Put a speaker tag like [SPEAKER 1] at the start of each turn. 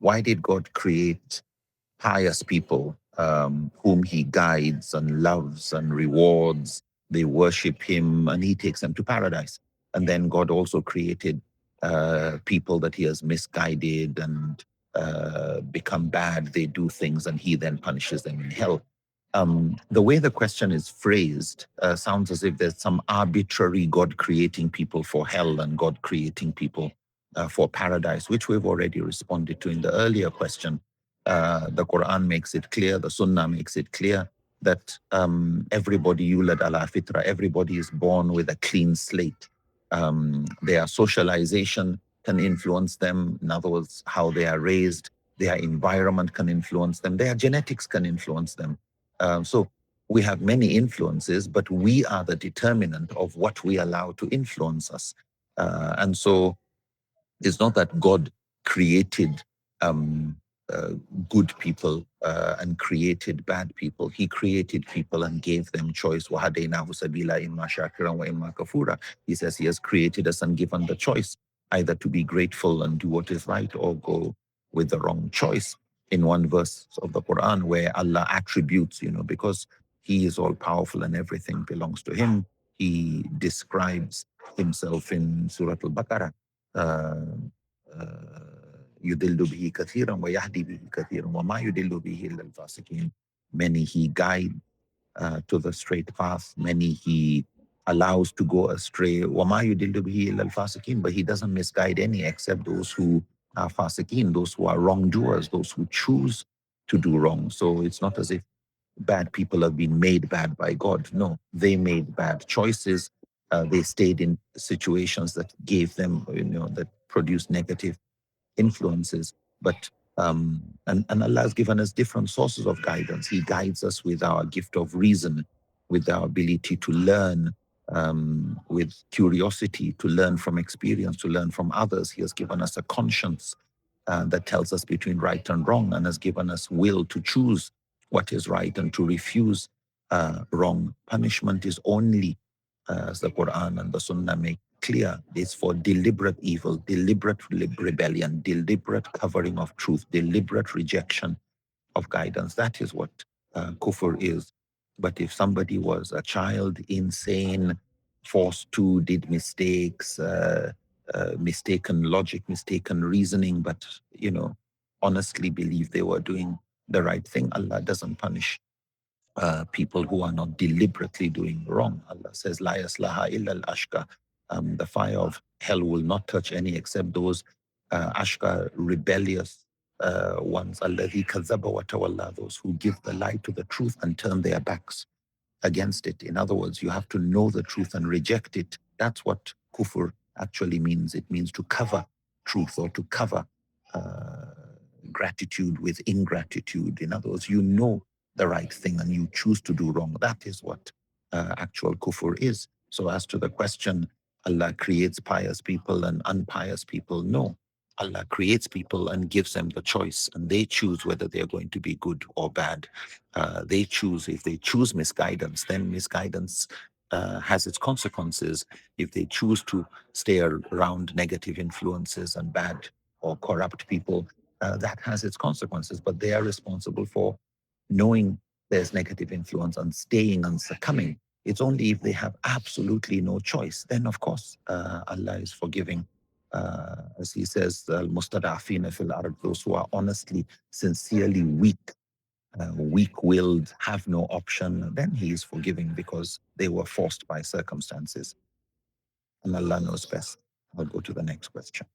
[SPEAKER 1] Why did God create pious people whom he guides and loves and rewards? They worship him and he takes them to paradise. And then God also created people that he has misguided and become bad. They do things and he then punishes them in hell. The way the question is phrased sounds as if there's some arbitrary God creating people for hell and God creating people for paradise, which we've already responded to in the earlier question. The Quran makes it clear, the Sunnah makes it clear that everybody yulad ala fitra, everybody is born with a clean slate. Their socialization can influence them. In other words, how they are raised, their environment can influence them, their genetics can influence them. So we have many influences, but we are the determinant of what we allow to influence us. And so it's not that God created um, uh, good people and created bad people. He created people and gave them choice. وَهَدَيْنَاهُ سَبِيلًا إِمَّا شَاكِرًا وَإِمَّا كَفُورًا. He says he has created us and given the choice, either to be grateful and do what is right or go with the wrong choice. In one verse of the Quran where Allah attributes, because he is all powerful and everything belongs to him, he describes himself in Surah Al-Baqarah. يُضِلُّ بِهِ كَثِيرًا وَيَهْدِي بِهِ كَثِيرًا وَمَا يُضِلُّ بِهِ إِلَّا الْفَاسِقِينَ. Many he guides to the straight path, many he allows to go astray. وَمَا يُضِلُّ بِهِ إِلَّا الْفَاسِقِينَ. But he doesn't misguide any except those who are fasiqeen, those who are wrongdoers, those who choose to do wrong. So it's not as if bad people have been made bad by God. No, they made bad choices. They stayed in situations that gave them, that produced negative influences. But and Allah has given us different sources of guidance. He guides us with our gift of reason, with our ability to learn, with curiosity, to learn from experience, to learn from others. He has given us a conscience that tells us between right and wrong, and has given us will to choose what is right and to refuse wrong. Punishment is only, as the Quran and the Sunnah make clear, is for deliberate evil, deliberate rebellion, deliberate covering of truth, deliberate rejection of guidance. That is what kufr is. But if somebody was a child, insane, forced to, did mistakes, mistaken logic, mistaken reasoning, but, honestly believe they were doing the right thing, Allah doesn't punish people who are not deliberately doing wrong. Allah says, La yaslaha illa al-ashqa. The fire of hell will not touch any except those ashqa, rebellious ones. Alladhi kazaba wa tawalla, those who give the lie to the truth and turn their backs against it. In other words, you have to know the truth and reject it. That's what kufr actually means. It means to cover truth or to cover uh, gratitude with ingratitude. In other words, you know the right thing and you choose to do wrong. That is what actual kufr is. So as to the question, Allah creates pious people and unpious people, no. Allah creates people and gives them the choice, and they choose whether they're going to be good or bad. They choose. If they choose misguidance, then misguidance has its consequences. If they choose to stay around negative influences and bad or corrupt people, that has its consequences. But they are responsible for knowing there's negative influence and staying and succumbing. It's only if they have absolutely no choice, then of course Allah is forgiving. As he says, al-mustada'afina fil ard, those who are honestly, sincerely weak, weak-willed, have no option, then he is forgiving because they were forced by circumstances. And Allah knows best. I'll go to the next question.